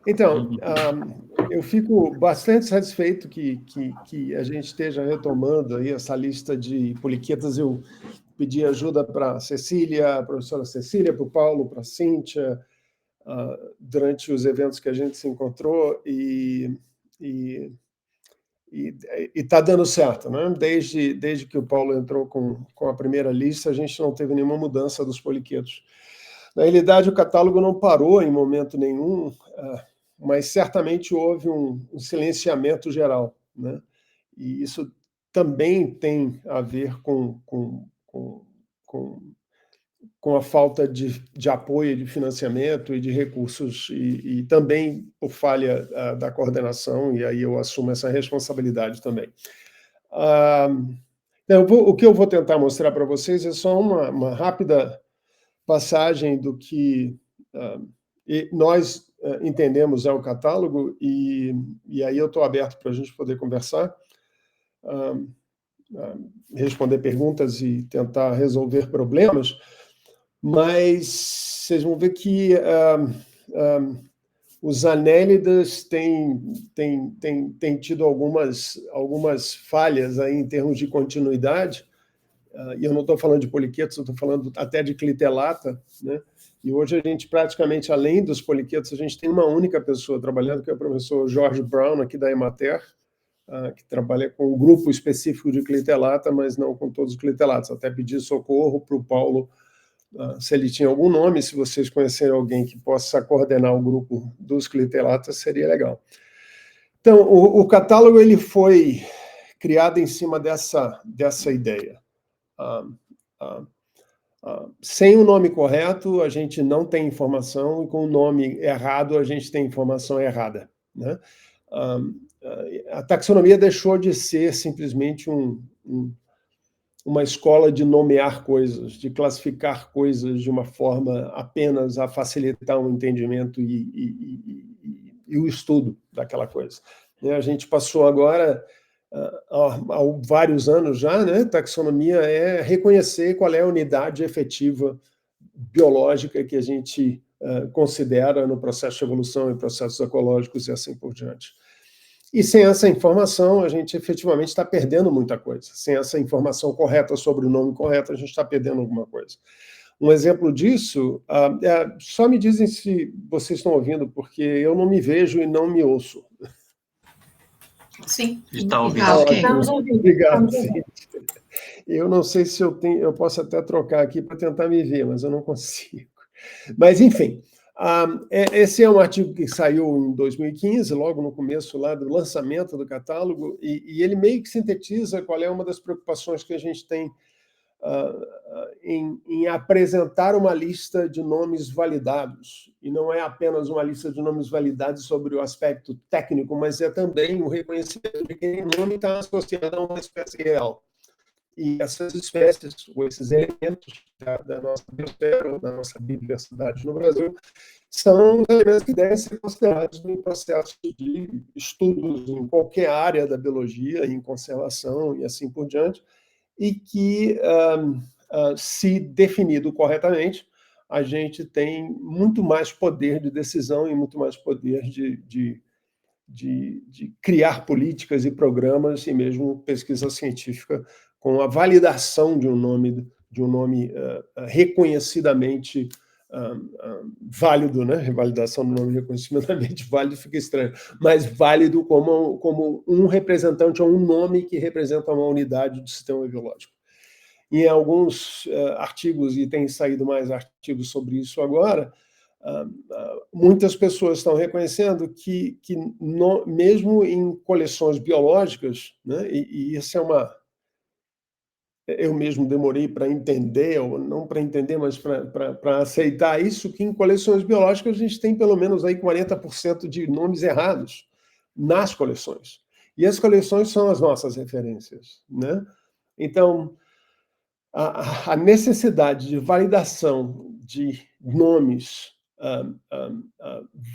Então, eu fico bastante satisfeito que a gente esteja retomando aí essa lista de poliquetas. Eu pedi ajuda para a Cecília, a professora Cecília, para o Paulo, para a Cíntia, durante os eventos que a gente se encontrou, e está dando certo, né? Desde que o Paulo entrou com a primeira lista, a gente não teve nenhuma mudança dos poliquetos. Na realidade, o catálogo não parou em momento nenhum, mas certamente houve um silenciamento geral, né? E isso também tem a ver com a falta de apoio, de financiamento e de recursos, e também por falha da coordenação, e aí eu assumo essa responsabilidade também. O que eu vou tentar mostrar para vocês é só uma rápida passagem do que nós entendemos é o catálogo, e aí eu estou aberto para a gente poder conversar, responder perguntas e tentar resolver problemas, mas vocês vão ver que os anélidas têm tido algumas falhas aí em termos de continuidade, e eu não estou falando de poliquetos, eu estou falando até de clitelata, né? E hoje a gente praticamente, além dos poliquetos, a gente tem uma única pessoa trabalhando, que é o professor Jorge Brown, aqui da Emater, que trabalha com um grupo específico de clitelata, mas não com todos os clitelatos. Até pedi socorro para o Paulo, se ele tinha algum nome, se vocês conhecerem alguém que possa coordenar o grupo dos clitelatas, seria legal. Então, o catálogo ele foi criado em cima dessa ideia. Sem o nome correto, a gente não tem informação, e com o nome errado, a gente tem informação errada, né? A taxonomia deixou de ser simplesmente uma escola de nomear coisas, de classificar coisas de uma forma apenas a facilitar o entendimento e o estudo daquela coisa. A gente passou agora, há vários anos já, né? Taxonomia é reconhecer qual é a unidade efetiva biológica que a gente considera no processo de evolução e processos ecológicos e assim por diante. E sem essa informação, a gente efetivamente está perdendo muita coisa. Sem essa informação correta sobre o nome correto, a gente está perdendo alguma coisa. Um exemplo disso, só me dizem se vocês estão ouvindo, porque eu não me vejo e não me ouço. Sim, está ouvindo. Estamos ouvindo. Obrigado, Cíntia. Eu não sei se eu posso até trocar aqui para tentar me ver, mas eu não consigo. Mas, enfim, esse é um artigo que saiu em 2015, logo no começo lá do lançamento do catálogo, e ele meio que sintetiza qual é uma das preocupações que a gente tem em apresentar uma lista de nomes validados. E não é apenas uma lista de nomes validados sobre o aspecto técnico, mas é também o reconhecimento de que o nome está associado a uma espécie real. E essas espécies, ou esses elementos da nossa biosfera, da nossa biodiversidade no Brasil, são elementos que devem ser considerados no processo de estudos em qualquer área da biologia, em conservação e assim por diante, e que, se definido corretamente, a gente tem muito mais poder de decisão e muito mais poder de criar políticas e programas e mesmo pesquisa científica com a validação de um nome reconhecidamente válido, né? Revalidação do nome reconhecidamente válido fica estranho, mas válido como um representante ou um nome que representa uma unidade do sistema biológico. Em alguns artigos, e tem saído mais artigos sobre isso agora, muitas pessoas estão reconhecendo que mesmo em coleções biológicas, né, e isso eu mesmo demorei para entender, ou não para entender, mas para aceitar isso, que em coleções biológicas a gente tem pelo menos aí 40% de nomes errados nas coleções. E as coleções são as nossas referências, né? Então, a necessidade de validação de nomes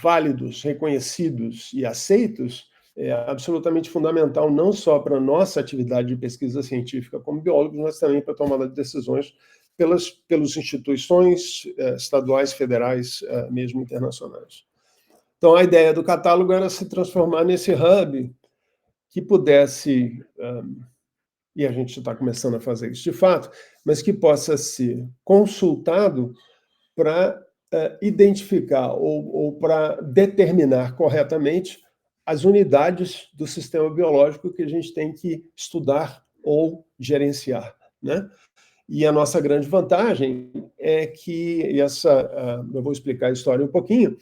válidos, reconhecidos e aceitos é absolutamente fundamental, não só para a nossa atividade de pesquisa científica como biólogos, mas também para a tomada de decisões pelas instituições estaduais, federais, mesmo internacionais. Então, a ideia do catálogo era se transformar nesse hub que pudesse, e a gente está começando a fazer isso de fato, mas que possa ser consultado para identificar ou para determinar corretamente as unidades do sistema biológico que a gente tem que estudar ou gerenciar, né? E a nossa grande vantagem é que, eu vou explicar a história um pouquinho,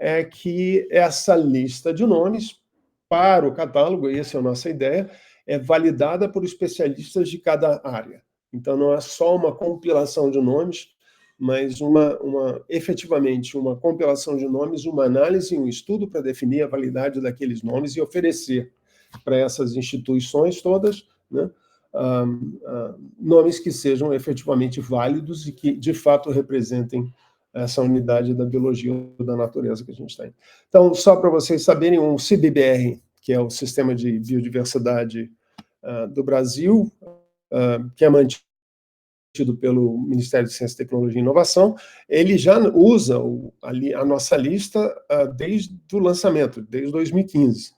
é que essa lista de nomes para o catálogo, e essa é a nossa ideia, é validada por especialistas de cada área. Então, não é só uma compilação de nomes, mas efetivamente uma compilação de nomes, uma análise, um estudo para definir a validade daqueles nomes e oferecer para essas instituições todas, né, nomes que sejam efetivamente válidos e que, de fato, representem essa unidade da biologia ou da natureza que a gente tem. Então, só para vocês saberem, um CBBR, que é o Sistema de Biodiversidade do Brasil, que é mantido pelo Ministério de Ciência, Tecnologia e Inovação, ele já usa a nossa lista desde o lançamento, desde 2015.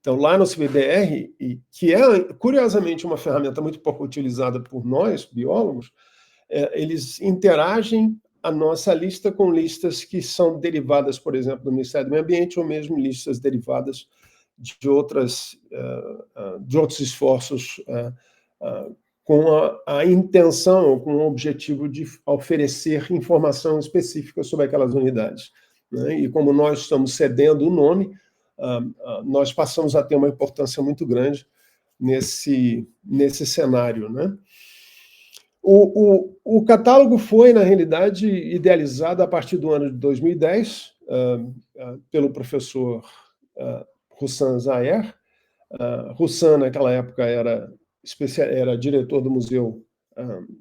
Então, lá no CBBR, que é, curiosamente, uma ferramenta muito pouco utilizada por nós, biólogos, eles interagem a nossa lista com listas que são derivadas, por exemplo, do Ministério do Meio Ambiente, ou mesmo listas derivadas de outros esforços com a intenção, ou com o objetivo de oferecer informação específica sobre aquelas unidades, né? E como nós estamos cedendo o nome, nós passamos a ter uma importância muito grande nesse cenário, né? O catálogo foi, na realidade, idealizado a partir do ano de 2010 pelo professor Russan Zaher. Russan, naquela época, era diretor do Museu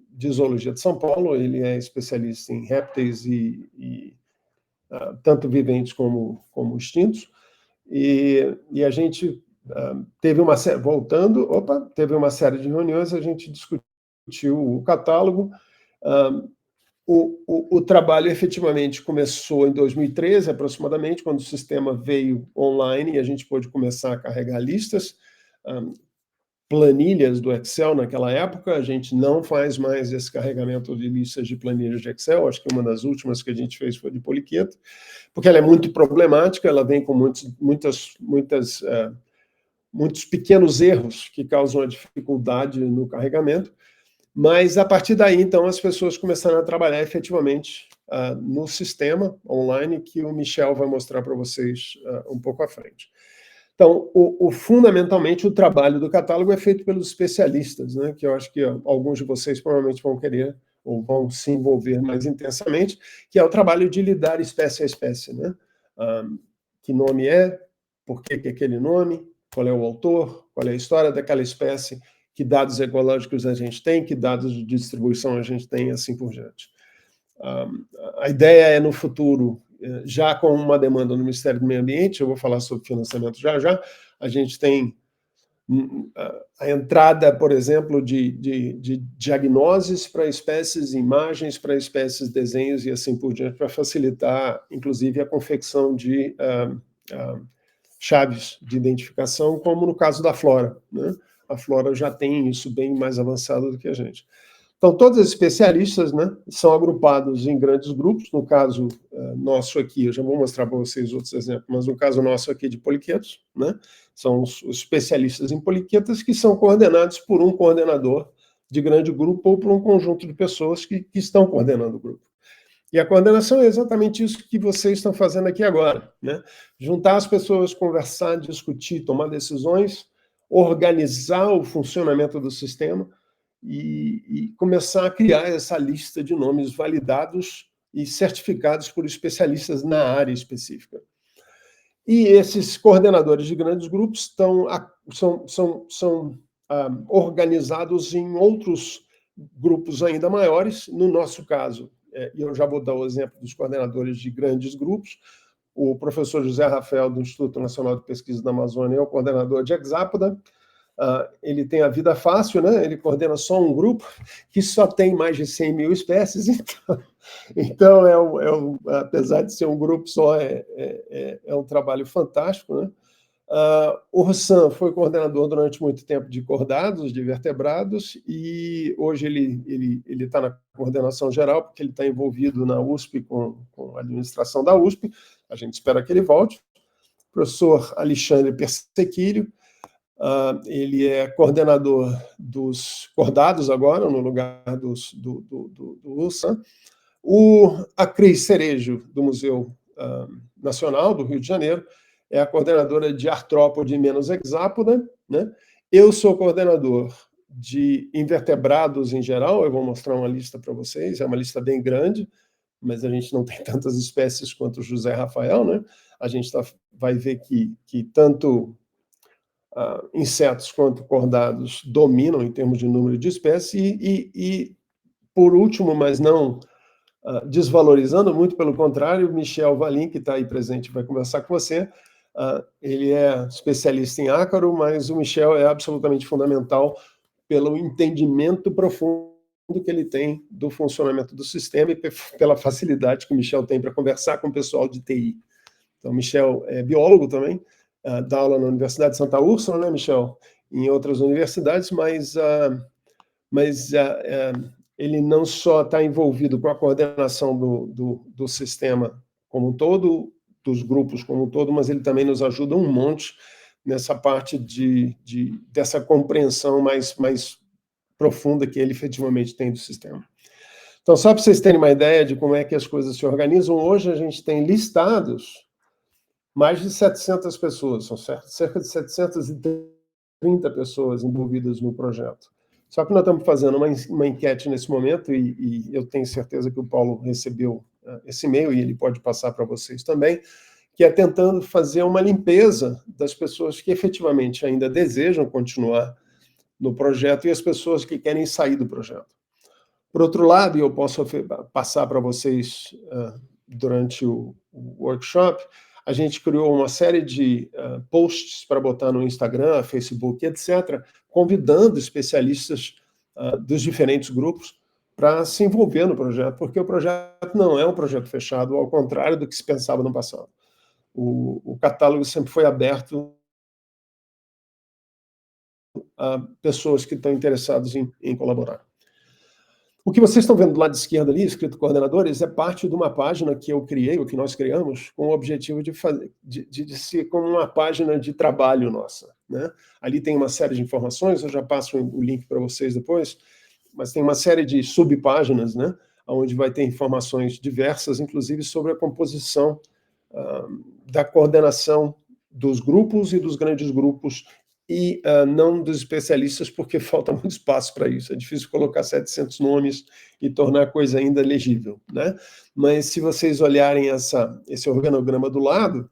de Zoologia de São Paulo. Ele é especialista em répteis tanto viventes como extintos. E a gente teve uma série de reuniões, a gente discutiu o catálogo. O trabalho efetivamente começou em 2013, aproximadamente, quando o sistema veio online e a gente pôde começar a carregar listas, planilhas do Excel naquela época. A gente não faz mais esse carregamento de listas de planilhas de Excel. Acho que uma das últimas que a gente fez foi de poliqueto, porque ela é muito problemática, ela vem com muitos pequenos erros que causam a dificuldade no carregamento. Mas, a partir daí, então, as pessoas começaram a trabalhar efetivamente no sistema online, que o Michel vai mostrar para vocês um pouco à frente. Então, fundamentalmente, o trabalho do catálogo é feito pelos especialistas, né, que eu acho que alguns de vocês provavelmente vão querer ou vão se envolver mais intensamente, que é o trabalho de lidar espécie a espécie, né? Que nome é, por que aquele nome, qual é o autor, qual é a história daquela espécie, que dados ecológicos a gente tem, que dados de distribuição a gente tem, e assim por diante. A ideia é, no futuro, já com uma demanda no Ministério do Meio Ambiente, eu vou falar sobre financiamento já, a gente tem a entrada, por exemplo, de diagnoses para espécies, imagens para espécies, desenhos e assim por diante, para facilitar, inclusive, a confecção de chaves de identificação, como no caso da flora, né? A flora já tem isso bem mais avançado do que a gente. Então, todos os especialistas, né, são agrupados em grandes grupos. No caso nosso aqui, eu já vou mostrar para vocês outros exemplos, mas no caso nosso aqui de poliquetos, né, são os especialistas em poliquetas, que são coordenados por um coordenador de grande grupo ou por um conjunto de pessoas que estão coordenando o grupo. E a coordenação é exatamente isso que vocês estão fazendo aqui agora, né? Juntar as pessoas, conversar, discutir, tomar decisões, organizar o funcionamento do sistema e começar a criar essa lista de nomes validados e certificados por especialistas na área específica. E esses coordenadores de grandes grupos são organizados em outros grupos ainda maiores. No nosso caso, e eu já vou dar o exemplo dos coordenadores de grandes grupos, o professor José Rafael, do Instituto Nacional de Pesquisa da Amazônia, é o coordenador de Hexápoda. Ele tem a vida fácil, né? Ele coordena só um grupo que só tem mais de 100 mil espécies, então apesar de ser um grupo só, é um trabalho fantástico, né? O Rossam foi coordenador durante muito tempo de cordados, de vertebrados, e hoje ele está na coordenação geral, porque ele está envolvido na USP com a administração da USP. A gente espera que ele volte. O professor Alexandre Persequilho, ele é coordenador dos cordados agora, no lugar do Rossam. A Cris Cerejo, do Museu Nacional do Rio de Janeiro, é a coordenadora de artrópode menos hexápoda, né? Eu sou coordenador de invertebrados em geral, eu vou mostrar uma lista para vocês, é uma lista bem grande, mas a gente não tem tantas espécies quanto o José Rafael, né? A gente vai ver que tanto insetos quanto cordados dominam em termos de número de espécies, e por último, mas não desvalorizando, muito pelo contrário, Michel Valim, que está aí presente, vai conversar com você. Ele é especialista em ácaro, mas o Michel é absolutamente fundamental pelo entendimento profundo que ele tem do funcionamento do sistema e pela facilidade que o Michel tem para conversar com o pessoal de TI. Então, Michel é biólogo também, dá aula na Universidade de Santa Úrsula, né, Michel? Em outras universidades, mas ele não só está envolvido com a coordenação do sistema como um todo, dos grupos como um todo, mas ele também nos ajuda um monte nessa parte dessa compreensão mais profunda que ele efetivamente tem do sistema. Então, só para vocês terem uma ideia de como é que as coisas se organizam, hoje a gente tem listados mais de 700 pessoas, são cerca de 730 pessoas envolvidas no projeto. Só que nós estamos fazendo uma enquete nesse momento, e eu tenho certeza que o Paulo recebeu esse e-mail, e ele pode passar para vocês também, que é tentando fazer uma limpeza das pessoas que efetivamente ainda desejam continuar no projeto e as pessoas que querem sair do projeto. Por outro lado, e eu posso passar para vocês durante o workshop, a gente criou uma série de posts para botar no Instagram, Facebook, etc., convidando especialistas dos diferentes grupos para se envolver no projeto, porque o projeto não é um projeto fechado, ao contrário do que se pensava no passado. O catálogo sempre foi aberto a pessoas que estão interessadas em colaborar. O que vocês estão vendo do lado esquerdo ali, escrito coordenadores, é parte de uma página que eu criei, ou que nós criamos, com o objetivo de ser como uma página de trabalho nossa, né? Ali tem uma série de informações, eu já passo o link para vocês depois, mas tem uma série de subpáginas, né? Onde vai ter informações diversas, inclusive sobre a composição da coordenação dos grupos e dos grandes grupos, e não dos especialistas, porque falta muito espaço para isso. É difícil colocar 700 nomes e tornar a coisa ainda legível, né? Mas se vocês olharem esse organograma do lado,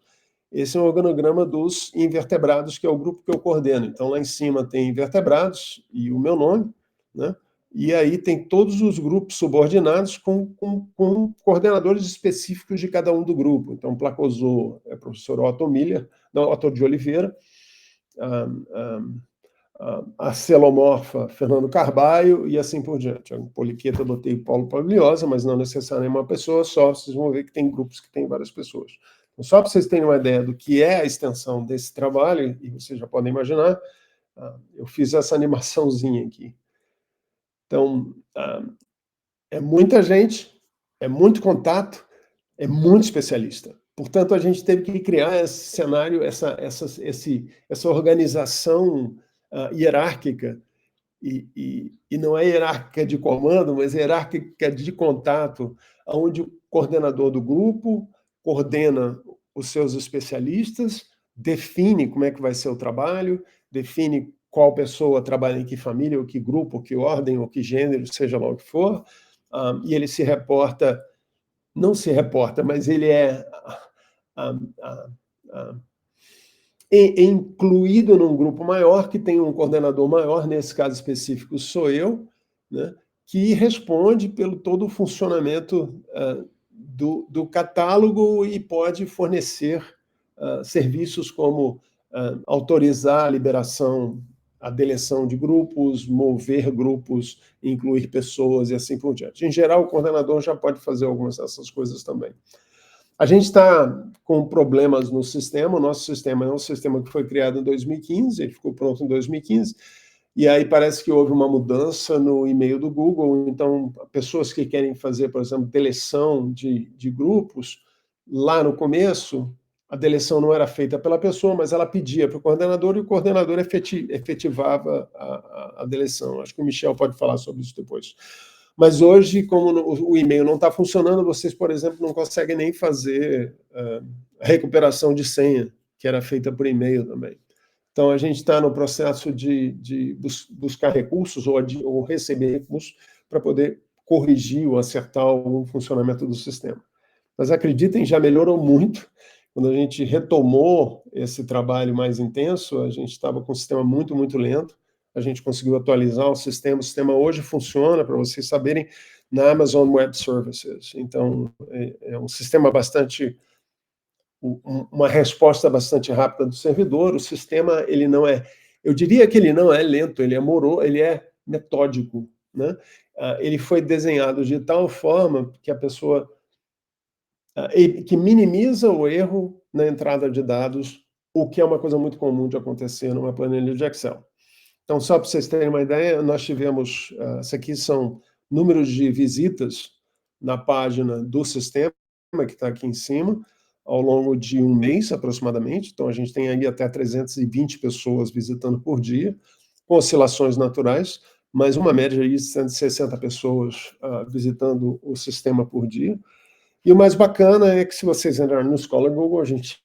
esse é um organograma dos invertebrados, que é o grupo que eu coordeno. Então, lá em cima tem invertebrados e o meu nome, né? E aí tem todos os grupos subordinados com coordenadores específicos de cada um do grupo. Então, Placozoo é o professor Otto de Oliveira, a celomorfa Fernando Carbaio e assim por diante. A poliqueta eu botei Paulo Pagliosa, mas não necessariamente uma pessoa só, vocês vão ver que tem grupos que tem várias pessoas. Então, só para vocês terem uma ideia do que é a extensão desse trabalho, e vocês já podem imaginar, eu fiz essa animaçãozinha aqui. Então, é muita gente, é muito contato, é muito especialista. Portanto, a gente teve que criar esse cenário, essa organização hierárquica, e não é hierárquica de comando, mas hierárquica de contato, onde o coordenador do grupo coordena os seus especialistas, define como é que vai ser o trabalho, define qual pessoa trabalha em que família, ou que grupo, ou que ordem, ou que gênero, seja lá o que for, e ele se reporta, não se reporta, mas ele é incluído num grupo maior, que tem um coordenador maior, nesse caso específico sou eu, né, que responde pelo todo o funcionamento do catálogo e pode fornecer serviços como autorizar a liberação a deleção de grupos, mover grupos, incluir pessoas e assim por diante. Em geral, o coordenador já pode fazer algumas dessas coisas também. A gente está com problemas no sistema. O nosso sistema é um sistema que foi criado em 2015, ele ficou pronto em 2015, e aí parece que houve uma mudança no e-mail do Google. Então, pessoas que querem fazer, por exemplo, deleção de grupos, lá no começo, a deleção não era feita pela pessoa, mas ela pedia para o coordenador, e o coordenador efetivava a deleção. Acho que o Michel pode falar sobre isso depois. Mas hoje, como o e-mail não está funcionando, vocês, por exemplo, não conseguem nem fazer a recuperação de senha, que era feita por e-mail também. Então, a gente está no processo de buscar recursos ou receber recursos para poder corrigir ou acertar o funcionamento do sistema. Mas acreditem, já melhorou muito. Quando a gente retomou esse trabalho mais intenso, a gente estava com um sistema muito, muito lento. A gente conseguiu atualizar o sistema hoje funciona, para vocês saberem, na Amazon Web Services. Então, é um sistema bastante... uma resposta bastante rápida do servidor. O sistema, ele não é... eu diria que ele não é lento, ele é moroso, ele é metódico, né? Ele foi desenhado de tal forma que a pessoa... que minimiza o erro na entrada de dados, o que é uma coisa muito comum de acontecer numa planilha de Excel. Então, só para vocês terem uma ideia, nós tivemos, isso aqui são números de visitas na página do sistema, que está aqui em cima, ao longo de um mês, aproximadamente. Então, a gente tem aí até 320 pessoas visitando por dia, com oscilações naturais, mas uma média de 160 pessoas visitando o sistema por dia. E o mais bacana é que, se vocês entrarem no Scholar Google, a gente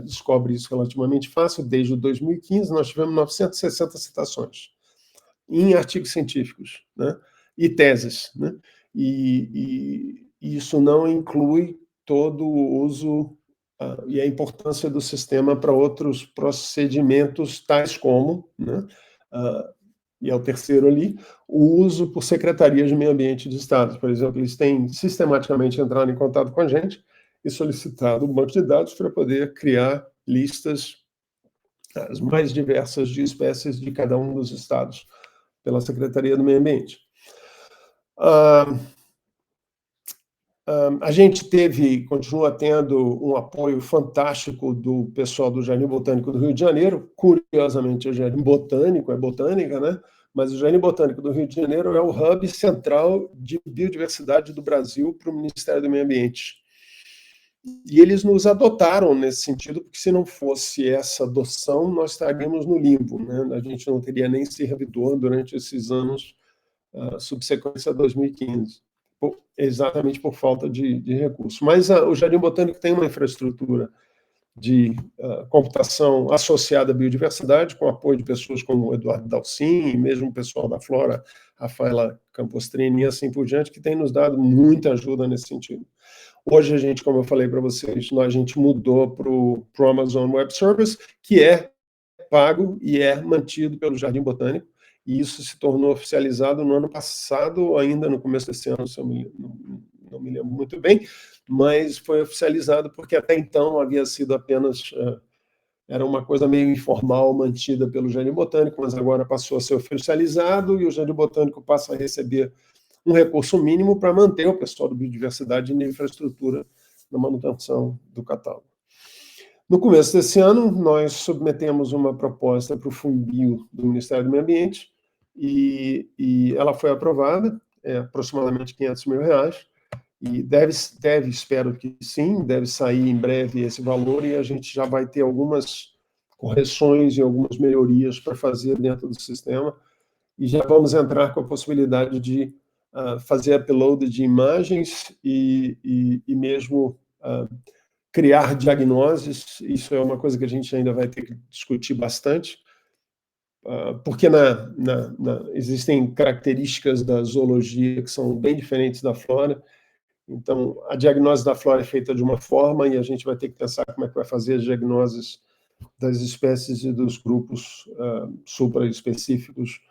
descobre isso relativamente fácil. Desde 2015, nós tivemos 960 citações em artigos científicos, né? E teses, né? E isso não inclui todo o uso e a importância do sistema para outros procedimentos, tais como, né? E é o terceiro ali, o uso por secretarias de meio ambiente de estados. Por exemplo, eles têm sistematicamente entrado em contato com a gente e solicitado um banco de dados para poder criar listas as mais diversas de espécies de cada um dos estados pela Secretaria do Meio Ambiente. A gente continua tendo um apoio fantástico do pessoal do Jardim Botânico do Rio de Janeiro. Curiosamente, o Jardim Botânico é botânica, né? Mas o Jardim Botânico do Rio de Janeiro é o hub central de biodiversidade do Brasil para o Ministério do Meio Ambiente. E eles nos adotaram nesse sentido, porque se não fosse essa adoção, nós estaríamos no limbo, né? A gente não teria nem servidor durante esses anos subsequentes a 2015. Exatamente por falta de recursos. Mas o Jardim Botânico tem uma infraestrutura de computação associada à biodiversidade, com apoio de pessoas como o Eduardo Dalcin, e mesmo o pessoal da Flora, Rafaela Campostrini e assim por diante, que tem nos dado muita ajuda nesse sentido. Hoje a gente, como eu falei para vocês, a gente mudou para o Amazon Web Service, que é pago e é mantido pelo Jardim Botânico, e isso se tornou oficializado no ano passado, ainda no começo desse ano, se eu não me lembro muito bem, mas foi oficializado porque até então havia sido apenas... era uma coisa meio informal, mantida pelo Jardim Botânico, mas agora passou a ser oficializado e o Jardim Botânico passa a receber um recurso mínimo para manter o pessoal da biodiversidade e infraestrutura na manutenção do catálogo. No começo desse ano, nós submetemos uma proposta para o Fumbio do Ministério do Meio Ambiente e ela foi aprovada, aproximadamente R$500 mil, e espero que sim, deve sair em breve esse valor e a gente já vai ter algumas correções e algumas melhorias para fazer dentro do sistema, e já vamos entrar com a possibilidade de fazer upload de imagens e mesmo criar diagnoses. Isso é uma coisa que a gente ainda vai ter que discutir bastante, porque existem características da zoologia que são bem diferentes da flora. Então, a diagnose da flora é feita de uma forma e a gente vai ter que pensar como é que vai fazer as diagnoses das espécies e dos grupos supra-específicos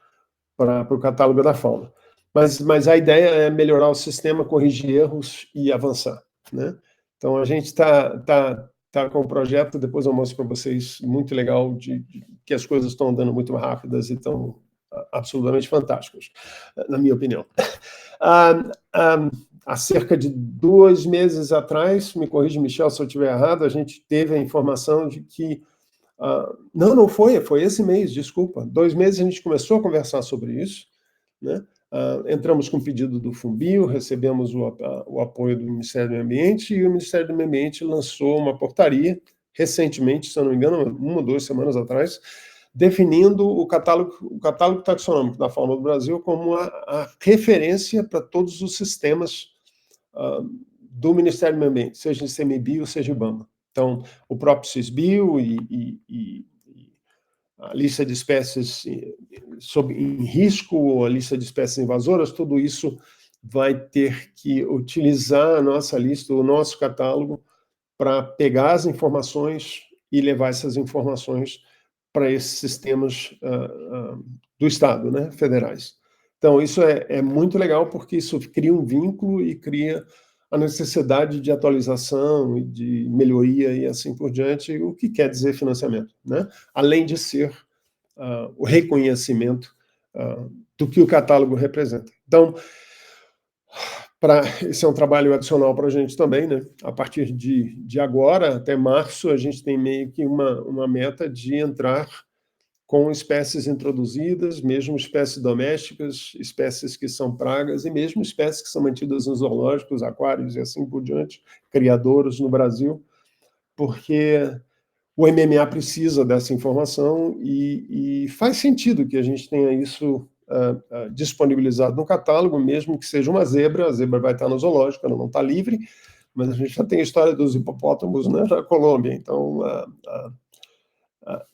para o catálogo da fauna. Mas a ideia é melhorar o sistema, corrigir erros e avançar, né? Então, a gente está tá com um projeto, depois eu mostro para vocês, muito legal, que as coisas estão andando muito rápidas e estão absolutamente fantásticas, na minha opinião. Há cerca de 2 meses atrás, me corrija, Michel, se eu estiver errado, a gente teve a informação de que... não foi esse mês, desculpa. 2 meses a gente começou a conversar sobre isso, né? Entramos com o pedido do Fumbio, recebemos o apoio do Ministério do Meio Ambiente, e o Ministério do Meio Ambiente lançou uma portaria, recentemente, se eu não me engano, 1 ou 2 semanas atrás, definindo o catálogo taxonômico da fauna do Brasil como a referência para todos os sistemas do Ministério do Meio Ambiente, seja ICMBio, seja IBAMA. Então, o próprio CISBio e a lista de espécies em risco, ou a lista de espécies invasoras, tudo isso vai ter que utilizar a nossa lista, o nosso catálogo, para pegar as informações e levar essas informações para esses sistemas do Estado, né, federais. Então, isso é muito legal, porque isso cria um vínculo e cria a necessidade de atualização e de melhoria e assim por diante, o que quer dizer financiamento, né? Além de ser o reconhecimento do que o catálogo representa. Então, esse é um trabalho adicional para a gente também, né? A partir de agora, até março, a gente tem meio que uma meta de entrar com espécies introduzidas, mesmo espécies domésticas, espécies que são pragas, e mesmo espécies que são mantidas nos zoológicos, aquários e assim por diante, criadouros no Brasil, porque o MMA precisa dessa informação e faz sentido que a gente tenha isso disponibilizado no catálogo, mesmo que seja uma zebra, a zebra vai estar no zoológico, ela não está livre, mas a gente já tem a história dos hipopótamos, né, na Colômbia, então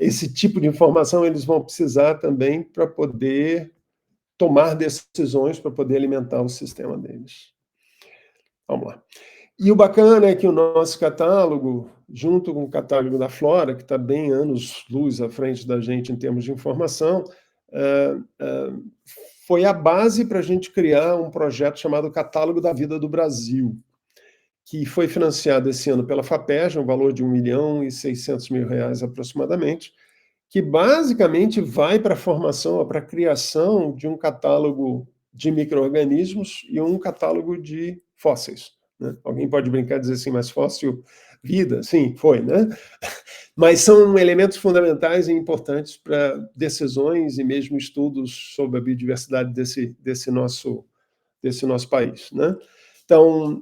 esse tipo de informação eles vão precisar também para poder tomar decisões, para poder alimentar o sistema deles. Vamos lá. E o bacana é que o nosso catálogo, junto com o catálogo da Flora, que está bem anos-luz à frente da gente em termos de informação, foi a base para a gente criar um projeto chamado Catálogo da Vida do Brasil, que foi financiado esse ano pela FAPERJ, um valor de R$1.600.000 aproximadamente, que basicamente vai para a formação, para a criação de um catálogo de micro-organismos e um catálogo de fósseis, né? Alguém pode brincar e dizer assim, mas fóssil, vida? Sim, foi, né? Mas são elementos fundamentais e importantes para decisões e mesmo estudos sobre a biodiversidade desse nosso país, né? Então,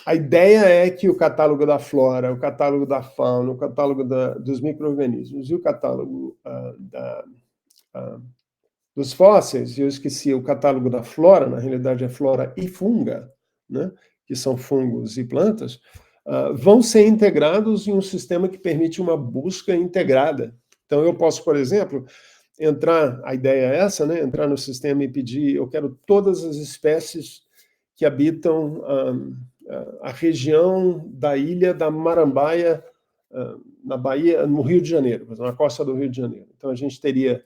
a ideia é que o catálogo da flora, o catálogo da fauna, o catálogo dos micro-organismos e o catálogo dos fósseis, e eu esqueci, o catálogo da flora, na realidade é flora e funga, né, que são fungos e plantas, vão ser integrados em um sistema que permite uma busca integrada. Então, eu posso, por exemplo, a ideia é essa, né, entrar no sistema e pedir, eu quero todas as espécies que habitam a região da ilha da Marambaia, na Bahia, no Rio de Janeiro, na costa do Rio de Janeiro. Então, a gente teria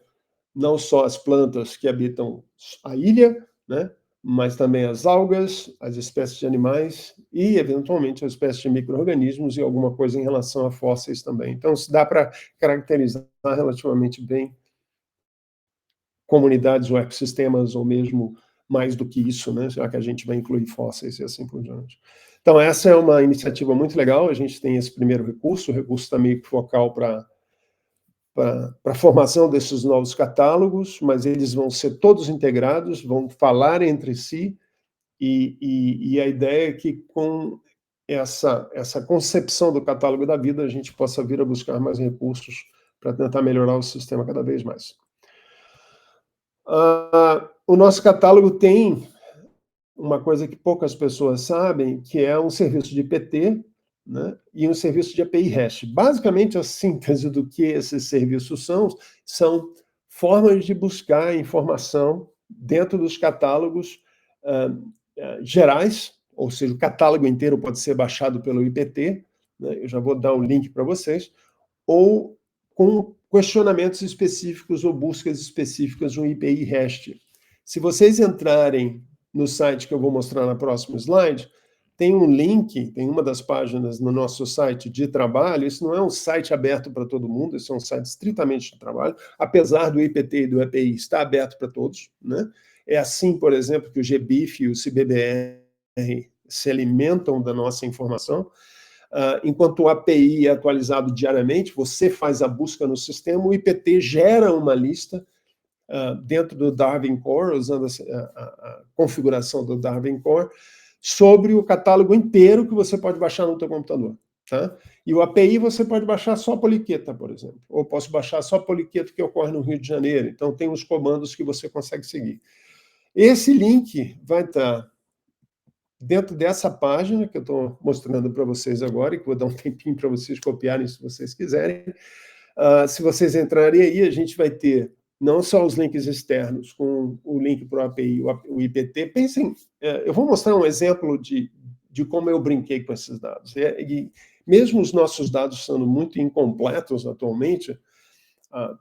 não só as plantas que habitam a ilha, né, mas também as algas, as espécies de animais e, eventualmente, as espécies de micro-organismos e alguma coisa em relação a fósseis também. Então, se dá para caracterizar relativamente bem comunidades ou ecossistemas, ou mesmo mais do que isso, né, já que a gente vai incluir fósseis e assim por diante. Então, essa é uma iniciativa muito legal, a gente tem esse primeiro recurso, o recurso está meio que focal para a formação desses novos catálogos, mas eles vão ser todos integrados, vão falar entre si, e a ideia é que com essa concepção do catálogo da vida, a gente possa vir a buscar mais recursos para tentar melhorar o sistema cada vez mais. O nosso catálogo tem uma coisa que poucas pessoas sabem, que é um serviço de IPT, né, e um serviço de API REST. Basicamente, a síntese do que esses serviços são formas de buscar informação dentro dos catálogos gerais, ou seja, o catálogo inteiro pode ser baixado pelo IPT, né, eu já vou dar o link para vocês, ou com questionamentos específicos ou buscas específicas no API REST. Se vocês entrarem no site que eu vou mostrar na próxima slide, tem um link, tem uma das páginas no nosso site de trabalho. Isso não é um site aberto para todo mundo, isso é um site estritamente de trabalho, apesar do IPT e do EPI estar aberto para todos, né? É assim, por exemplo, que o GBIF e o CBBR se alimentam da nossa informação. Enquanto o API é atualizado diariamente, você faz a busca no sistema, o IPT gera uma lista dentro do Darwin Core, usando a configuração do Darwin Core, sobre o catálogo inteiro que você pode baixar no seu computador. Tá? E o API você pode baixar só a poliqueta, por exemplo. Ou posso baixar só a poliqueta que ocorre no Rio de Janeiro. Então, tem os comandos que você consegue seguir. Esse link vai estar dentro dessa página que eu estou mostrando para vocês agora, e que vou dar um tempinho para vocês copiarem se vocês quiserem. Se vocês entrarem aí, a gente vai ter não só os links externos com o link para o API, o IPT. Pensem, eu vou mostrar um exemplo de como eu brinquei com esses dados. E mesmo os nossos dados sendo muito incompletos atualmente,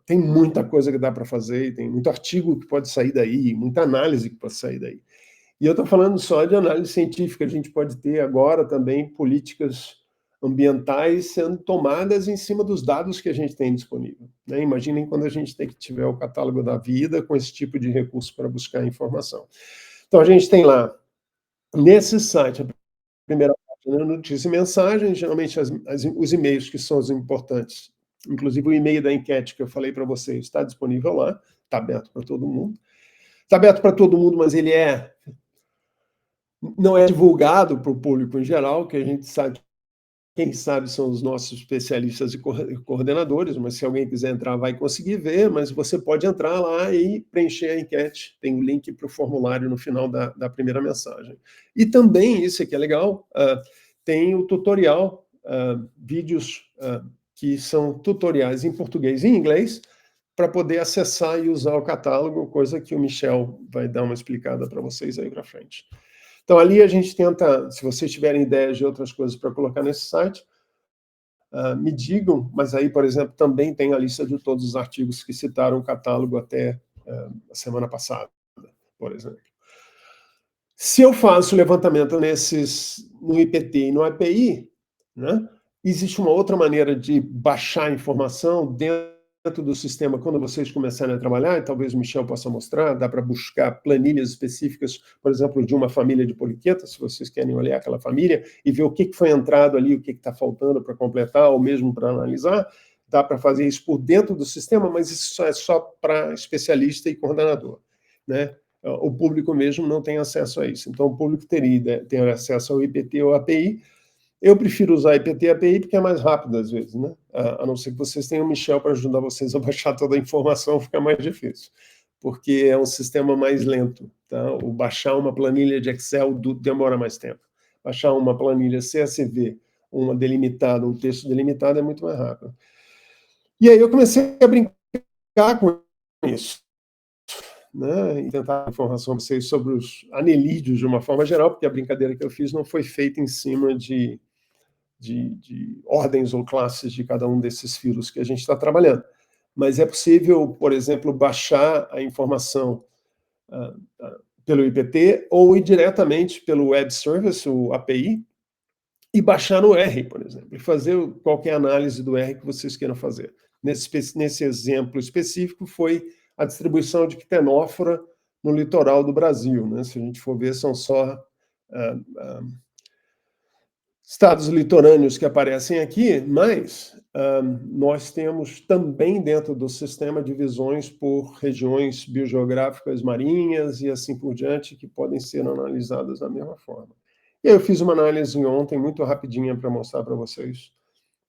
tem muita coisa que dá para fazer, tem muito artigo que pode sair daí, muita análise que pode sair daí. E eu estou falando só de análise científica, a gente pode ter agora também políticas ambientais sendo tomadas em cima dos dados que a gente tem disponível. Né? Imaginem quando a gente tiver o catálogo da vida com esse tipo de recurso para buscar informação. Então, a gente tem lá, nesse site, a primeira página, notícia e mensagem, geralmente os e-mails que são os importantes, inclusive o e-mail da enquete que eu falei para vocês, está disponível lá, está aberto para todo mundo. Está aberto para todo mundo, mas ele não é divulgado para o público em geral, que a gente sabe, quem sabe são os nossos especialistas e coordenadores, mas se alguém quiser entrar vai conseguir ver, mas você pode entrar lá e preencher a enquete, tem o link para o formulário no final da primeira mensagem. E também, isso aqui é legal, tem o tutorial, vídeos que são tutoriais em português e em inglês, para poder acessar e usar o catálogo, coisa que o Michel vai dar uma explicada para vocês aí para frente. Então, ali a gente tenta, se vocês tiverem ideias de outras coisas para colocar nesse site, me digam, mas aí, por exemplo, também tem a lista de todos os artigos que citaram o catálogo até a semana passada, por exemplo. Se eu faço levantamento no IPT e no API, né, existe uma outra maneira de baixar informação dentro do sistema quando vocês começarem a trabalhar, e talvez o Michel possa mostrar, dá para buscar planilhas específicas, por exemplo, de uma família de poliquetas, se vocês querem olhar aquela família e ver o que foi entrado ali, o que está faltando para completar, ou mesmo para analisar, dá para fazer isso por dentro do sistema, mas isso é só para especialista e coordenador, né? O público mesmo não tem acesso a isso. Então, o público teria ter acesso ao IPT ou API. Eu prefiro usar IPT e API porque é mais rápido, às vezes, né? A não ser que vocês tenham o Michel para ajudar vocês a baixar toda a informação, fica mais difícil, porque é um sistema mais lento. Tá? O baixar uma planilha de Excel demora mais tempo. Baixar uma planilha CSV, uma delimitada, um texto delimitado, é muito mais rápido. E aí eu comecei a brincar com isso, né, e tentar informação para vocês sobre os anelídeos de uma forma geral, porque a brincadeira que eu fiz não foi feita em cima de ordens ou classes de cada um desses filos que a gente está trabalhando. Mas é possível, por exemplo, baixar a informação pelo IPT ou ir diretamente pelo Web Service, o API, e baixar no R, por exemplo, e fazer qualquer análise do R que vocês queiram fazer. Nesse exemplo específico, foi a distribuição de quitenófora no litoral do Brasil. Né? Se a gente for ver, são só estados litorâneos que aparecem aqui, mas nós temos também dentro do sistema divisões por regiões biogeográficas marinhas e assim por diante, que podem ser analisadas da mesma forma. E aí eu fiz uma análise ontem, muito rapidinha, para mostrar para vocês.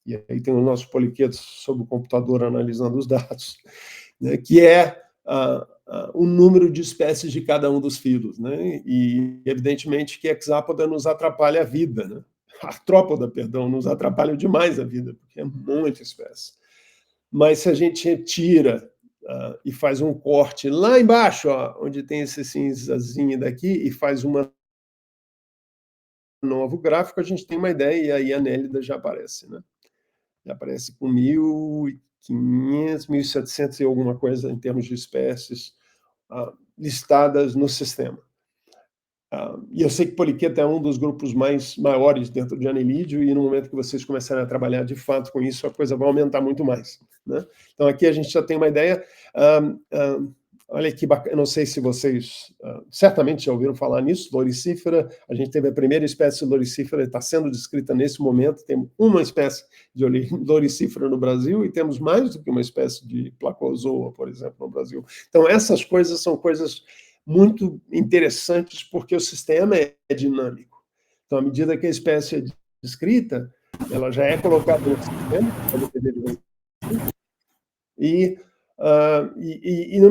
E aí tem o nosso poliquetos sobre o computador analisando os dados, né, que é o número de espécies de cada um dos filos. Né? E, evidentemente, que hexápoda nos atrapalha a vida, né? Artrópoda, perdão, nos atrapalha demais a vida, porque é muita espécie. Mas se a gente tira e faz um corte lá embaixo, ó, onde tem esse cinzazinho daqui, e faz um novo gráfico, a gente tem uma ideia, e aí a Nélida já aparece, né? Já aparece com 1.500, 1.700 e alguma coisa em termos de espécies listadas no sistema. E eu sei que poliqueta é um dos grupos maiores dentro de anelídeo, e no momento que vocês começarem a trabalhar de fato com isso, a coisa vai aumentar muito mais, né? Então aqui a gente já tem uma ideia. Olha que bacana, eu não sei se vocês certamente já ouviram falar nisso, loricífera. A gente teve a primeira espécie de loricífera, está sendo descrita nesse momento. Tem uma espécie de loricífera no Brasil e temos mais do que uma espécie de placozoa, por exemplo, no Brasil. Então essas coisas são coisas muito interessantes, porque o sistema é dinâmico. Então, à medida que a espécie é descrita, ela já é colocada no sistema, e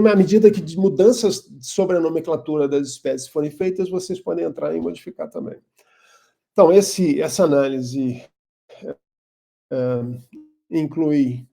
na medida que mudanças sobre a nomenclatura das espécies forem feitas, vocês podem entrar e modificar também. Então, essa análise inclui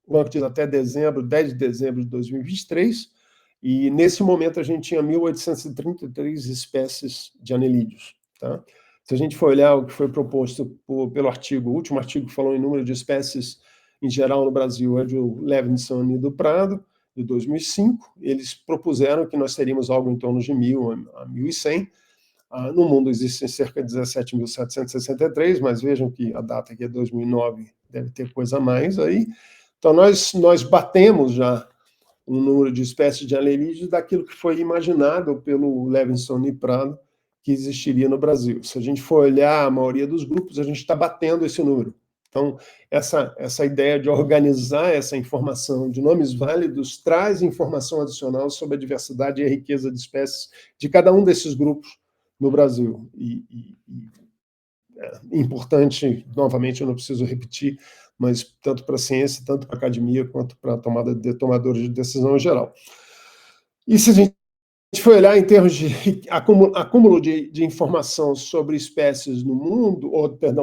o banco de até dezembro, 10 de dezembro de 2023, e nesse momento a gente tinha 1.833 espécies de anelídeos, tá? Se a gente for olhar o que foi proposto pelo artigo, o último artigo que falou em número de espécies em geral no Brasil é do Levinson e do Prado, de 2005. Eles propuseram que nós teríamos algo em torno de 1.000 a 1.100. No mundo existem cerca de 17.763, mas vejam que a data aqui é 2009, deve ter coisa a mais aí. Então, nós batemos já um número de espécies de anelídeos daquilo que foi imaginado pelo Levinson e Prado que existiria no Brasil. Se a gente for olhar a maioria dos grupos, a gente está batendo esse número. Então, essa ideia de organizar essa informação de nomes válidos traz informação adicional sobre a diversidade e a riqueza de espécies de cada um desses grupos no Brasil. É importante, novamente, eu não preciso repetir, mas tanto para a ciência, tanto para a academia, quanto para a tomadores de decisão em geral. E se a gente for olhar em termos de acúmulo de informação sobre espécies no mundo,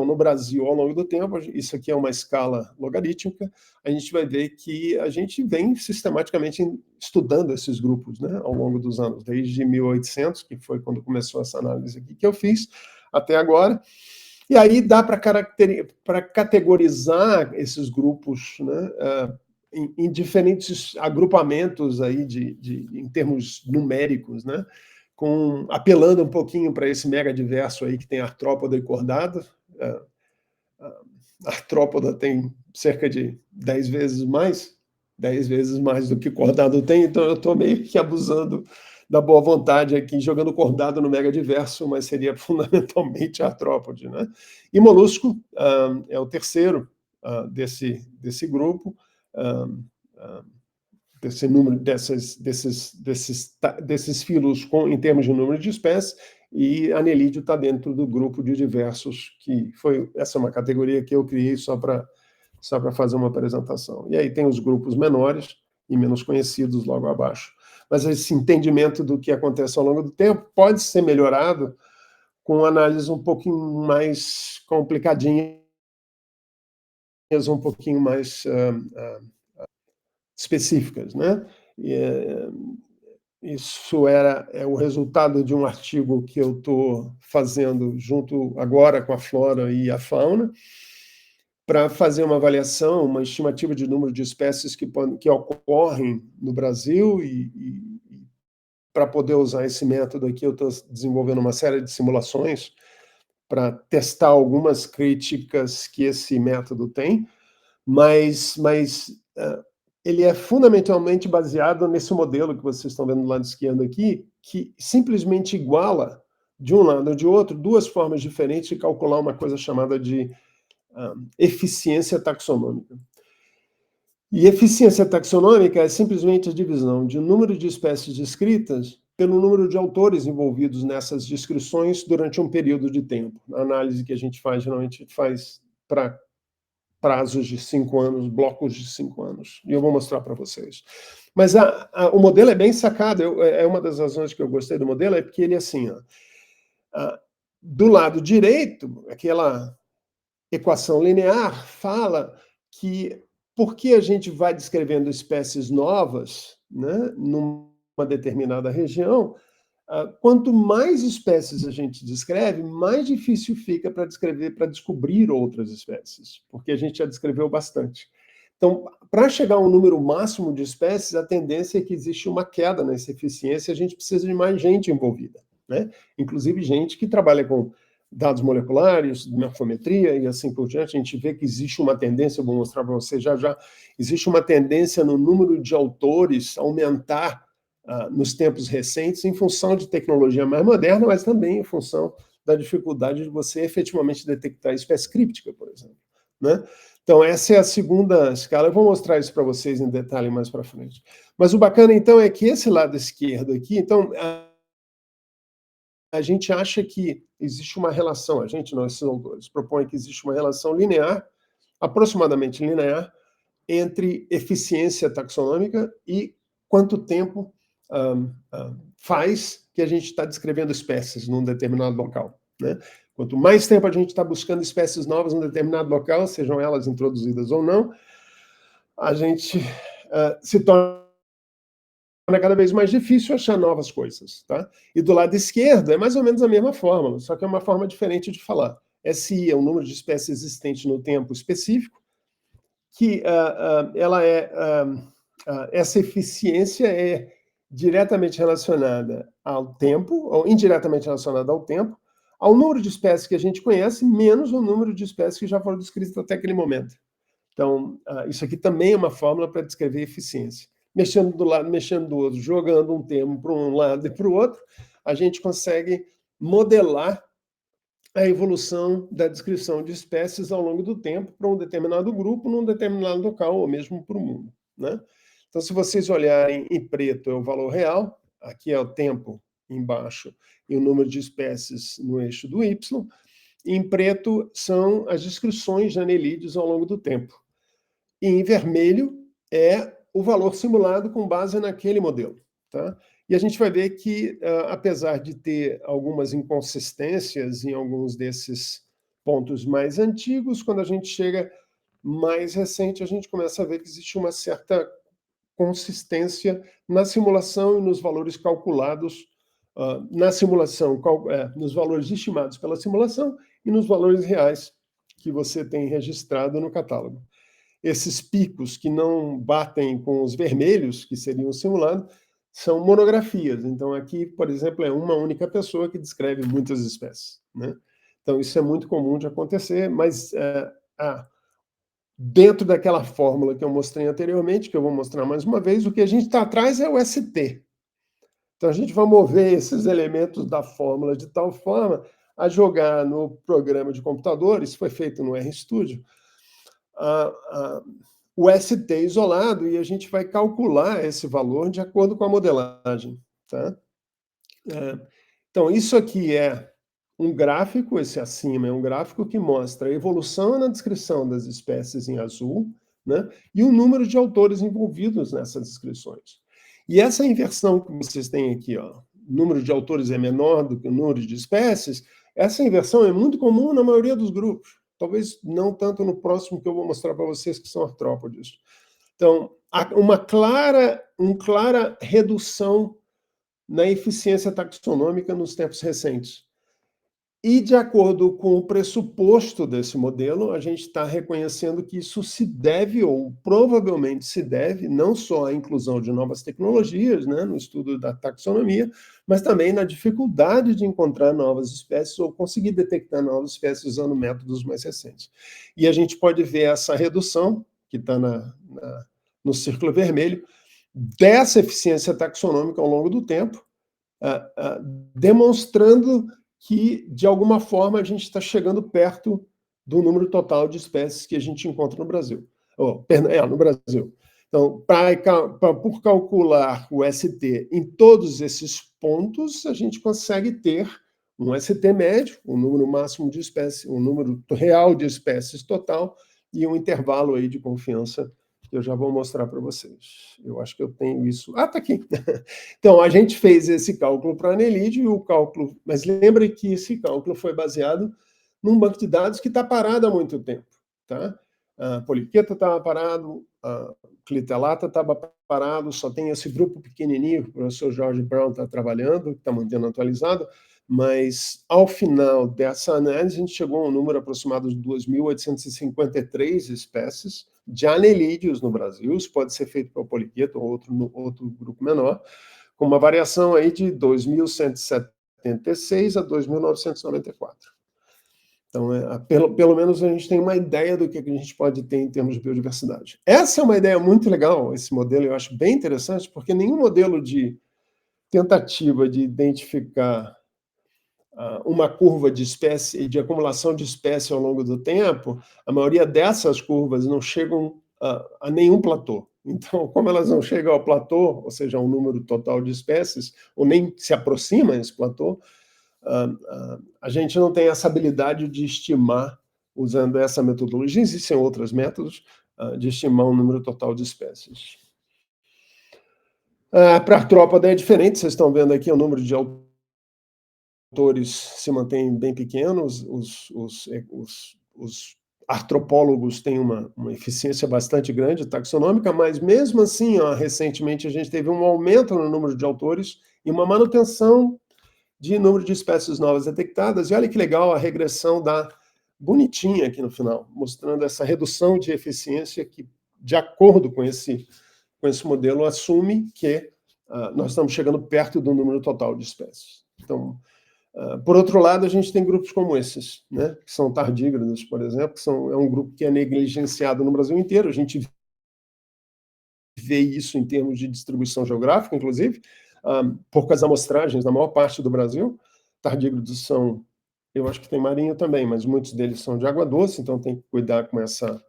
no Brasil ao longo do tempo, isso aqui é uma escala logarítmica, a gente vai ver que a gente vem sistematicamente estudando esses grupos, né, ao longo dos anos, desde 1800, que foi quando começou essa análise aqui que eu fiz, até agora. E aí dá para categorizar esses grupos, né, em diferentes agrupamentos aí em termos numéricos, né, apelando um pouquinho para esse megadiverso aí que tem artrópoda e cordado. A artrópoda tem cerca de 10 vezes mais do que cordado tem, então eu estou meio que abusando da boa vontade aqui, jogando cordado no megadiverso, mas seria fundamentalmente artrópode, né? E molusco é o terceiro desse grupo, desse número, desses filos em termos de número de espécies, e anelídeo está dentro do grupo de diversos, essa é uma categoria que eu criei só para fazer uma apresentação. E aí tem os grupos menores e menos conhecidos logo abaixo. Mas esse entendimento do que acontece ao longo do tempo pode ser melhorado com análises um pouquinho mais complicadinhas, um pouquinho mais específicas, né? Isso é o resultado de um artigo que eu estou fazendo junto agora com a flora e a fauna, para fazer uma avaliação, uma estimativa de número de espécies que ocorrem no Brasil, e para poder usar esse método aqui, eu estou desenvolvendo uma série de simulações para testar algumas críticas que esse método tem, mas ele é fundamentalmente baseado nesse modelo que vocês estão vendo do lado esquerdo aqui, que simplesmente iguala, de um lado ou de outro, duas formas diferentes de calcular uma coisa chamada de eficiência taxonômica. E eficiência taxonômica é simplesmente a divisão de número de espécies descritas pelo número de autores envolvidos nessas descrições durante um período de tempo. A análise que a gente faz, geralmente a gente faz para prazos de 5 anos, blocos de 5 anos. E eu vou mostrar para vocês. Mas o modelo é bem sacado. É uma das razões que eu gostei do modelo, é porque ele é assim, do lado direito, aquela equação linear fala que porque a gente vai descrevendo espécies novas, né, numa determinada região, quanto mais espécies a gente descreve, mais difícil fica para descobrir outras espécies, porque a gente já descreveu bastante. Então, para chegar a um número máximo de espécies, a tendência é que existe uma queda nessa eficiência, a gente precisa de mais gente envolvida. né? Inclusive gente que trabalha com dados moleculares, morfometria e assim por diante. A gente vê que existe uma tendência, eu vou mostrar para você já já, existe uma tendência no número de autores aumentar nos tempos recentes em função de tecnologia mais moderna, mas também em função da dificuldade de você efetivamente detectar espécie críptica, por exemplo, né? Então, essa é a segunda escala. Eu vou mostrar isso para vocês em detalhe mais para frente. Mas o bacana, então, é que esse lado esquerdo aqui, então, a gente acha que existe uma relação, a gente não, esses autores, propõem que existe uma relação linear, aproximadamente linear, entre eficiência taxonômica e quanto tempo faz que a gente está descrevendo espécies num determinado local, né? Quanto mais tempo a gente está buscando espécies novas num determinado local, sejam elas introduzidas ou não, a gente se torna cada vez mais difícil achar novas coisas, tá? E do lado esquerdo é mais ou menos a mesma fórmula, só que é uma forma diferente de falar. SI é o número de espécies existentes no tempo específico, que essa eficiência é diretamente relacionada ao tempo, ou indiretamente relacionada ao tempo, ao número de espécies que a gente conhece, menos o número de espécies que já foram descritas até aquele momento. Então, isso aqui também é uma fórmula para descrever eficiência. Mexendo do lado, mexendo do outro, jogando um termo para um lado e para o outro, a gente consegue modelar a evolução da descrição de espécies ao longo do tempo para um determinado grupo, num determinado local, ou mesmo para o mundo, né? Então, se vocês olharem em preto, é o valor real, aqui é o tempo embaixo e o número de espécies no eixo do Y, e em preto são as descrições de anelídeos ao longo do tempo. E em vermelho é o valor simulado com base naquele modelo, tá? E a gente vai ver que, apesar de ter algumas inconsistências em alguns desses pontos mais antigos, quando a gente chega mais recente, a gente começa a ver que existe uma certa consistência na simulação e nos valores calculados, na simulação, nos valores estimados pela simulação e nos valores reais que você tem registrado no catálogo. Esses picos que não batem com os vermelhos, que seriam simulados, são monografias. Então, aqui, por exemplo, é uma única pessoa que descreve muitas espécies, né? Então, isso é muito comum de acontecer, mas dentro daquela fórmula que eu mostrei anteriormente, que eu vou mostrar mais uma vez, o que a gente está atrás é o ST. Então, a gente vai mover esses elementos da fórmula de tal forma a jogar no programa de computador, isso foi feito no RStudio, o ST isolado, e a gente vai calcular esse valor de acordo com a modelagem, tá? Então, isso aqui é um gráfico, esse acima é um gráfico que mostra a evolução na descrição das espécies em azul, né? E o número de autores envolvidos nessas descrições. E essa inversão que vocês têm aqui, ó, o número de autores é menor do que o número de espécies, essa inversão é muito comum na maioria dos grupos. Talvez não tanto no próximo que eu vou mostrar para vocês, que são artrópodes. Então, há uma clara redução na eficiência taxonômica nos tempos recentes. E, de acordo com o pressuposto desse modelo, a gente está reconhecendo que isso se deve, ou provavelmente se deve, não só à inclusão de novas tecnologias, né, no estudo da taxonomia, mas também na dificuldade de encontrar novas espécies ou conseguir detectar novas espécies usando métodos mais recentes. E a gente pode ver essa redução, que está no círculo vermelho, dessa eficiência taxonômica ao longo do tempo, demonstrando que, de alguma forma, a gente está chegando perto do número total de espécies que a gente encontra no Brasil. No Brasil. Então, por calcular o ST em todos esses pontos, a gente consegue ter um ST médio, um número máximo de espécies, um número real de espécies total e um intervalo aí de confiança que eu já vou mostrar para vocês. Eu acho que eu tenho isso. Está aqui. Então, a gente fez esse cálculo para anelídeo, e o cálculo... Mas lembre que esse cálculo foi baseado num banco de dados que está parado há muito tempo, tá? A poliqueta estava parado, a clitelata estava parado, só tem esse grupo pequenininho que o professor Jorge Brown está trabalhando, está mantendo atualizado, mas, ao final dessa análise, a gente chegou a um número aproximado de 2.853 espécies de anelídeos no Brasil. Isso pode ser feito para o poliqueto ou outro grupo menor, com uma variação aí de 2.170 1976 a 2.994. Então, pelo menos a gente tem uma ideia do que a gente pode ter em termos de biodiversidade. Essa é uma ideia muito legal, esse modelo eu acho bem interessante, porque nenhum modelo de tentativa de identificar uma curva de espécie, de acumulação de espécie ao longo do tempo, a maioria dessas curvas não chegam a nenhum platô. Então, como elas não chegam ao platô, ou seja, ao número total de espécies, ou nem se aproximam a esse platô, a gente não tem essa habilidade de estimar, usando essa metodologia, existem outros métodos, de estimar o número total de espécies. Para a artrópoda é diferente, vocês estão vendo aqui o número de autores se mantém bem pequenos, os artropólogos têm uma eficiência bastante grande taxonômica, mas mesmo assim, recentemente a gente teve um aumento no número de autores e uma manutenção de número de espécies novas detectadas. E olha que legal a regressão da bonitinha aqui no final, mostrando essa redução de eficiência que, de acordo com esse modelo, assume que nós estamos chegando perto do número total de espécies. Então, por outro lado, a gente tem grupos como esses, né, que são tardígrados, por exemplo, que é um grupo que é negligenciado no Brasil inteiro. A gente vê isso em termos de distribuição geográfica, inclusive, poucas amostragens na maior parte do Brasil. Tardígrados são, eu acho que tem marinho também, mas muitos deles são de água doce, então tem que cuidar com essa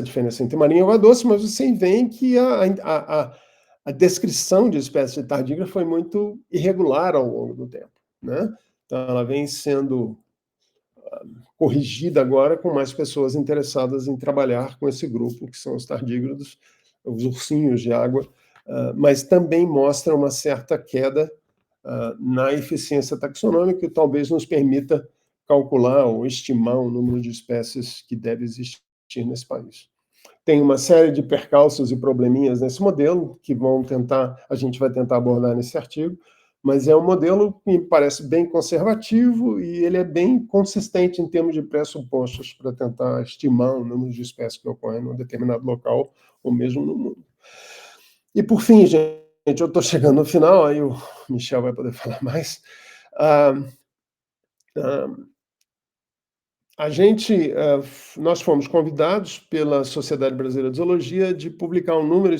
diferença entre marinho e água doce, mas você vê que a descrição de espécies de tardígrado foi muito irregular ao longo do tempo, né? Então, ela vem sendo corrigida agora com mais pessoas interessadas em trabalhar com esse grupo, que são os tardígrados, os ursinhos de água, mas também mostra uma certa queda na eficiência taxonômica, que talvez nos permita calcular ou estimar o número de espécies que deve existir nesse país. Tem uma série de percalços e probleminhas nesse modelo que a gente vai tentar abordar nesse artigo, mas é um modelo que me parece bem conservativo e ele é bem consistente em termos de pressupostos para tentar estimar o número de espécies que ocorrem num determinado local ou mesmo no mundo. E por fim, gente, eu estou chegando no final, aí o Michel vai poder falar mais. Nós fomos convidados pela Sociedade Brasileira de Zoologia de publicar um número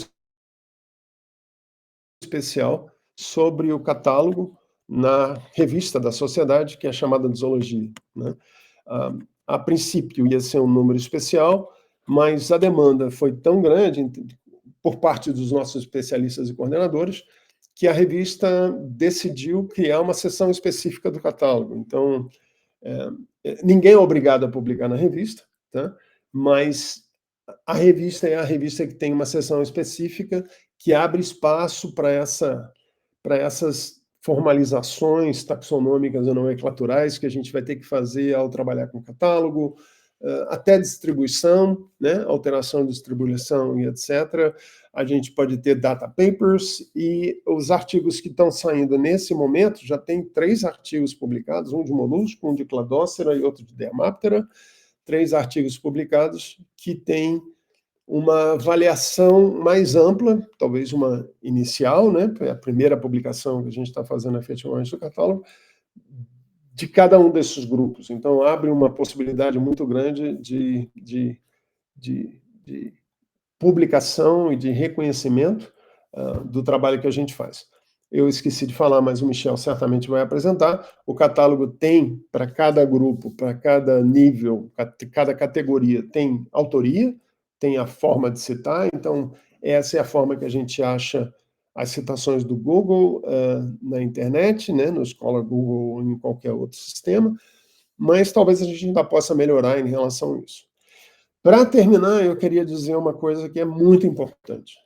especial sobre o catálogo na revista da sociedade, que é chamada de Zoologia, né? A princípio ia ser um número especial, mas a demanda foi tão grande por parte dos nossos especialistas e coordenadores que a revista decidiu criar uma seção específica do catálogo. Então, ninguém é obrigado a publicar na revista, tá? Mas a revista é a revista que tem uma seção específica que abre espaço para essas formalizações taxonômicas ou nomenclaturais que a gente vai ter que fazer ao trabalhar com o catálogo, até distribuição, né, alteração de distribuição e etc. A gente pode ter data papers e os artigos que estão saindo nesse momento, já tem 3 artigos publicados, um de molusco, um de cladócera e outro de dermáptera, 3 artigos publicados que têm uma avaliação mais ampla, talvez uma inicial, né, é a primeira publicação que a gente está fazendo efetivamente do catálogo, de cada um desses grupos. Então, abre uma possibilidade muito grande de publicação e de reconhecimento do trabalho que a gente faz. Eu esqueci de falar, mas o Michel certamente vai apresentar. O catálogo tem, para cada grupo, para cada nível, cada categoria, tem autoria, tem a forma de citar. Então, essa é a forma que a gente acha as citações do Google na internet, né, no Scholar Google ou em qualquer outro sistema, mas talvez a gente ainda possa melhorar em relação a isso. Para terminar, eu queria dizer uma coisa que é muito importante.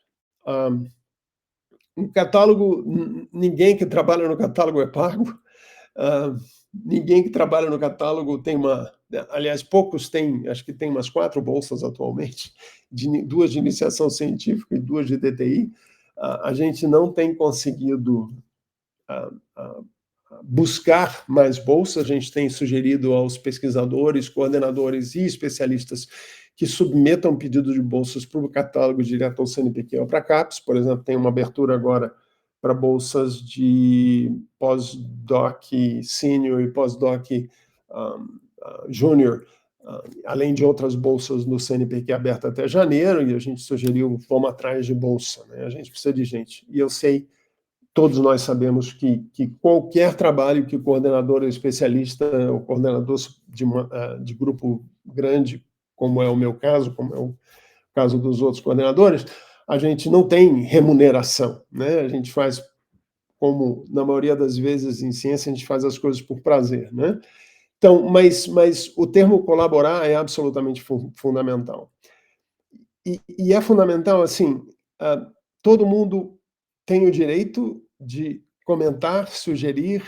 O catálogo, ninguém que trabalha no catálogo é pago, ninguém que trabalha no catálogo tem aliás, poucos têm, acho que tem umas 4 bolsas atualmente, 2 de iniciação científica e 2 de DTI. A gente não tem conseguido buscar mais bolsas, a gente tem sugerido aos pesquisadores, coordenadores e especialistas que submetam pedido de bolsas para o catálogo direto ao CNPq ou para a CAPES. Por exemplo, tem uma abertura agora para bolsas de pós-doc sênior e pós-doc júnior, além de outras bolsas no CNPq aberta até janeiro, e a gente sugeriu, vamos atrás de bolsa, né? A gente precisa de gente. E eu sei, todos nós sabemos que qualquer trabalho que o coordenador ou especialista, o coordenador de grupo grande, como é o meu caso, como é o caso dos outros coordenadores, a gente não tem remuneração, né? A gente faz, como na maioria das vezes em ciência, a gente faz as coisas por prazer, né? Então, mas o termo colaborar é absolutamente fundamental. E é fundamental, assim, todo mundo tem o direito de comentar, sugerir,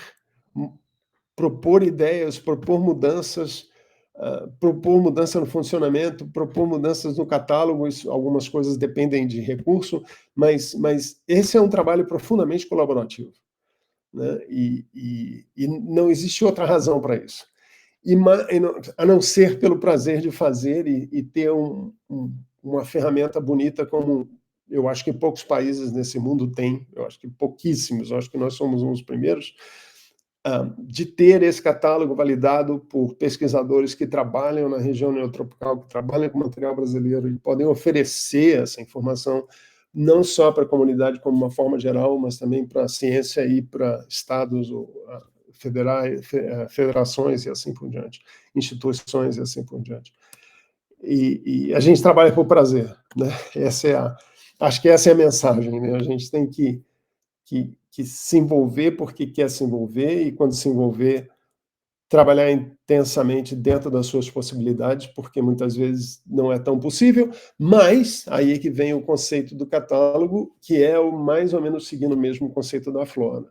propor ideias, propor mudanças, propor mudança no funcionamento, propor mudanças no catálogo. Algumas coisas dependem de recurso, mas esse é um trabalho profundamente colaborativo, né? E não existe outra razão para isso. A não ser pelo prazer de fazer e ter uma ferramenta bonita como eu acho que poucos países nesse mundo têm, eu acho que pouquíssimos, eu acho que nós somos um dos primeiros, de ter esse catálogo validado por pesquisadores que trabalham na região neotropical, que trabalham com material brasileiro e podem oferecer essa informação não só para a comunidade como uma forma geral, mas também para a ciência e para estados federais, federações e assim por diante, instituições e assim por diante. E a gente trabalha por prazer, né? Acho que essa é a mensagem, né? A gente tem que se envolver porque quer se envolver e, quando se envolver, trabalhar intensamente dentro das suas possibilidades, porque muitas vezes não é tão possível, mas aí é que vem o conceito do catálogo, que é o mais ou menos seguindo o mesmo conceito da Flora.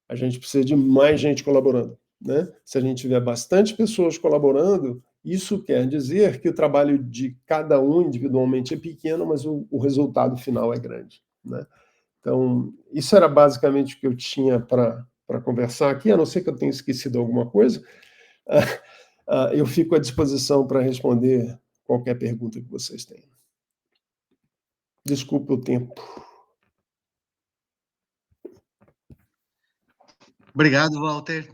A gente precisa de mais gente colaborando, né? Se a gente tiver bastante pessoas colaborando, isso quer dizer que o trabalho de cada um individualmente é pequeno, mas o resultado final é grande, né? Então, isso era basicamente o que eu tinha para conversar aqui, a não ser que eu tenha esquecido alguma coisa. Eu fico à disposição para responder qualquer pergunta que vocês tenham. Desculpe o tempo. Obrigado, Walter.